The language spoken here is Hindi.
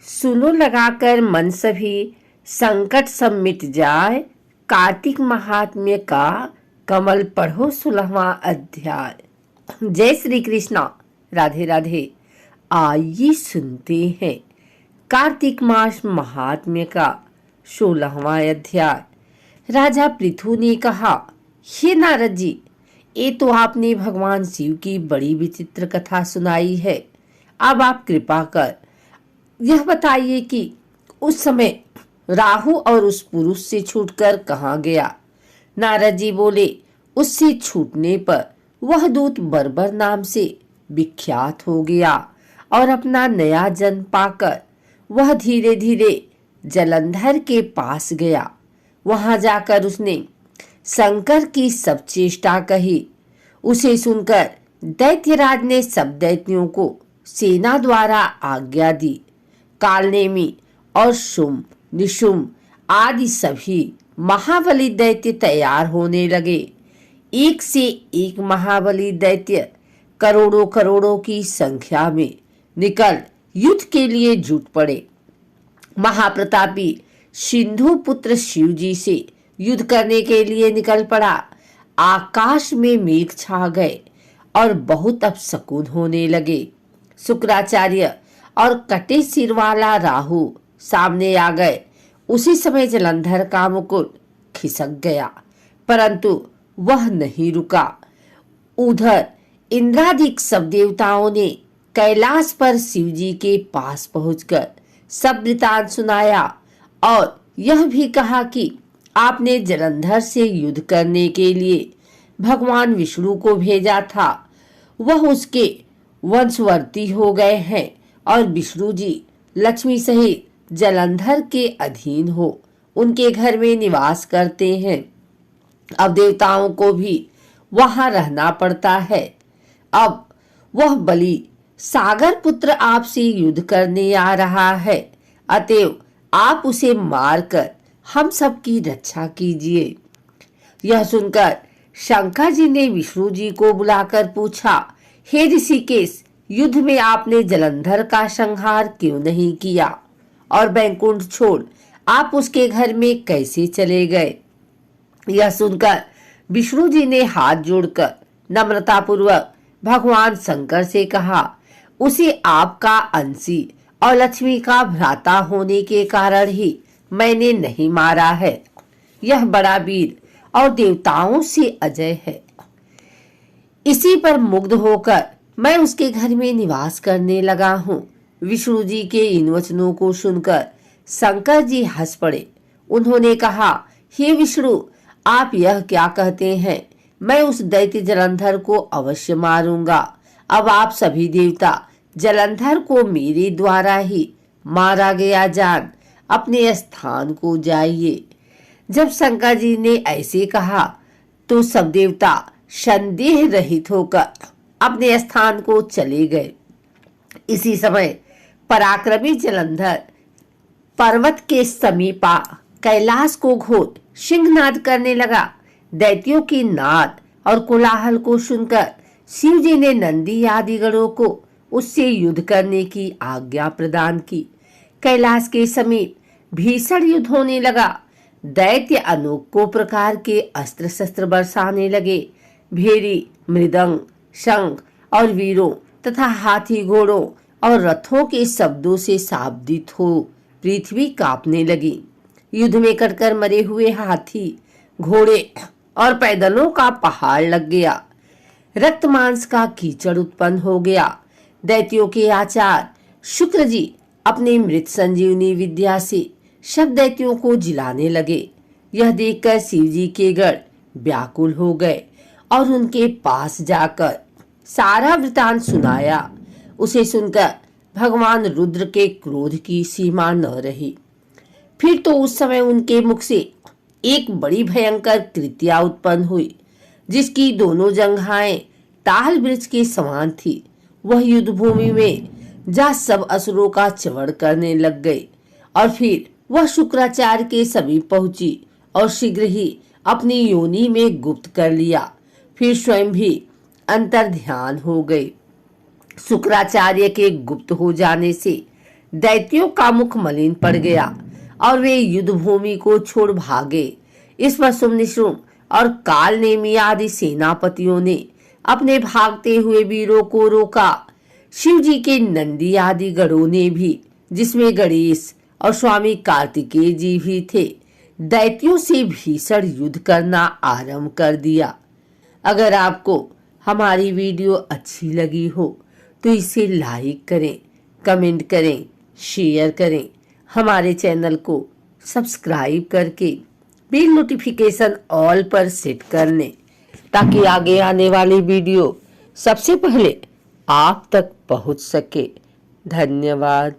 सुनो लगाकर मन सभी, संकट सब मिट जाए। कार्तिक महात्म्य का कमल पढ़ो 16वां अध्याय। जय श्री कृष्णा। राधे राधे। आइए सुनते हैं कार्तिक मास महात्म्य का 16वां अध्याय। राजा पृथु ने कहा, हे नारद जी, ये तो आपने भगवान शिव की बड़ी विचित्र कथा सुनाई है। अब आप कृपा कर यह बताइए कि उस समय राहु और उस पुरुष से छूटकर कहाँ गया। नारद जी बोले, उससे छूटने पर वह दूत बर्बर नाम से विख्यात हो गया और अपना नया जन्म पाकर वह धीरे धीरे जलंधर के पास गया। वहां जाकर उसने शंकर की सब चेष्टा कही। उसे सुनकर दैत्यराज ने सब दैत्यों को सेना द्वारा आज्ञा दी। कालनेमी और शुम निशुम आदि सभी महाबली दैत्य तैयार होने लगे। एक से एक महाबली दैत्य करोड़ों करोड़ों की संख्या में निकल युद्ध के लिए जुट पड़े। महाप्रतापी सिंधु पुत्र शिव जी से युद्ध करने के लिए निकल पड़ा। आकाश में मेघ छा गए और बहुत अपशकुन होने लगे। शुक्राचार्य और कटे सिर वाला राहु सामने आ गए। उसी समय जलंधर का मुकुट खिसक गया, परंतु वह नहीं रुका। उधर इंद्रादिक सब देवताओं ने कैलाश पर शिव जी के पास पहुंचकर सब वृतांत सुनाया और यह भी कहा कि आपने जलंधर से युद्ध करने के लिए भगवान विष्णु को भेजा था। वह उसके वंशवर्ती हो गए हैं और विष्णु जी लक्ष्मी सहित जलंधर के अधीन हो उनके घर में निवास करते हैं। अब देवताओं को भी वहां रहना पड़ता है। अब वह बलि सागर पुत्र आपसे युद्ध करने आ रहा है, अतएव आप उसे मारकर हम सबकी रक्षा कीजिए। यह सुनकर शंकर जी ने विष्णु जी को बुलाकर पूछा, हे ऋषिकेश, युद्ध में आपने जलंधर का संहार क्यों नहीं किया और बैकुंठ छोड़ आप उसके घर में कैसे चले गए। यह सुनकर विष्णु जी ने हाथ जोड़कर नम्रता पूर्वक भगवान शंकर से कहा, उसे आपका अंशी और लक्ष्मी का भ्राता होने के कारण ही मैंने नहीं मारा है। यह बड़ा वीर और देवताओं से अजय है। इसी पर मुग्ध होकर मैं उसके घर में निवास करने लगा हूँ। विष्णु जी के इन वचनों को सुनकर शंकर जी हंस पड़े। उन्होंने कहा, हे विष्णु, आप यह क्या कहते हैं। मैं उस दैत्य जलंधर को अवश्य मारूंगा। अब आप सभी देवता जलंधर को मेरे द्वारा ही मारा गया जान अपने स्थान को जाइए। जब शंकर जी ने ऐसे कहा तो सब देवता संदेह रहित होकर अपने स्थान को चले गए। इसी समय पराक्रमी जलंधर पर्वत के समीपा कैलाश को घोट सिंहनाद करने लगा। दैत्यों की नाद और कोलाहल को सुनकर शिव जी ने नंदी आदि गणों को उससे युद्ध करने की आज्ञा प्रदान की। कैलाश के समीप भीषण युद्ध होने लगा। दैत्य अनेकों प्रकार के अस्त्र शस्त्र बरसाने लगे। भेरी, मृदंग, शंख और वीरों तथा हाथी घोड़ों और रथों के शब्दों से शाब्दित हो पृथ्वी कांपने लगी। युद्ध में कटकर मरे हुए हाथी, घोड़े और पैदलों का पहाड़ लग गया। रक्त मांस का कीचड़ उत्पन्न हो गया। दैत्यों के आचार्य शुक्र जी अपने मृत संजीवनी विद्या से सब दैत्यों को जिलाने लगे। यह देखकर शिव जी के गण व्याकुल हो गए और उनके पास जाकर सारा वृतांत सुनाया। उसे सुनकर भगवान रुद्र के क्रोध की सीमा न रही। फिर तो उस समय उनके मुख से एक बड़ी भयंकर कृत्या उत्पन्न हुई, जिसकी दोनों जंघाएं ताल वृक्ष के समान थी। वह युद्ध भूमि में जा सब असुरों का चवड़ करने लग गई और फिर वह शुक्राचार्य के समीप पहुंची और शीघ्र ही अपनी योनि में गुप्त कर लिया। फिर स्वयं भी अंतर ध्यान हो गई। शुक्राचार्य के गुप्त हो जाने से दैत्यों का मुख मलिन पड़ गया और वे युद्ध भूमि को छोड़ भागे। इस पर सुम्निश्रुम और काल नेमी आदि सेनापतियों ने अपने भागते हुए वीरों को रोका। शिव जी के नंदी आदि गढ़ों ने भी, जिसमें गणेश और स्वामी कार्तिकेय जी भी थे, दैत्यों से भीषण युद्ध करना आरंभ कर दिया। अगर आपको हमारी वीडियो अच्छी लगी हो तो इसे लाइक करें, कमेंट करें, शेयर करें। हमारे चैनल को सब्सक्राइब करके बेल नोटिफिकेशन ऑल पर सेट कर लें ताकि आगे आने वाली वीडियो सबसे पहले आप तक पहुंच सके। धन्यवाद।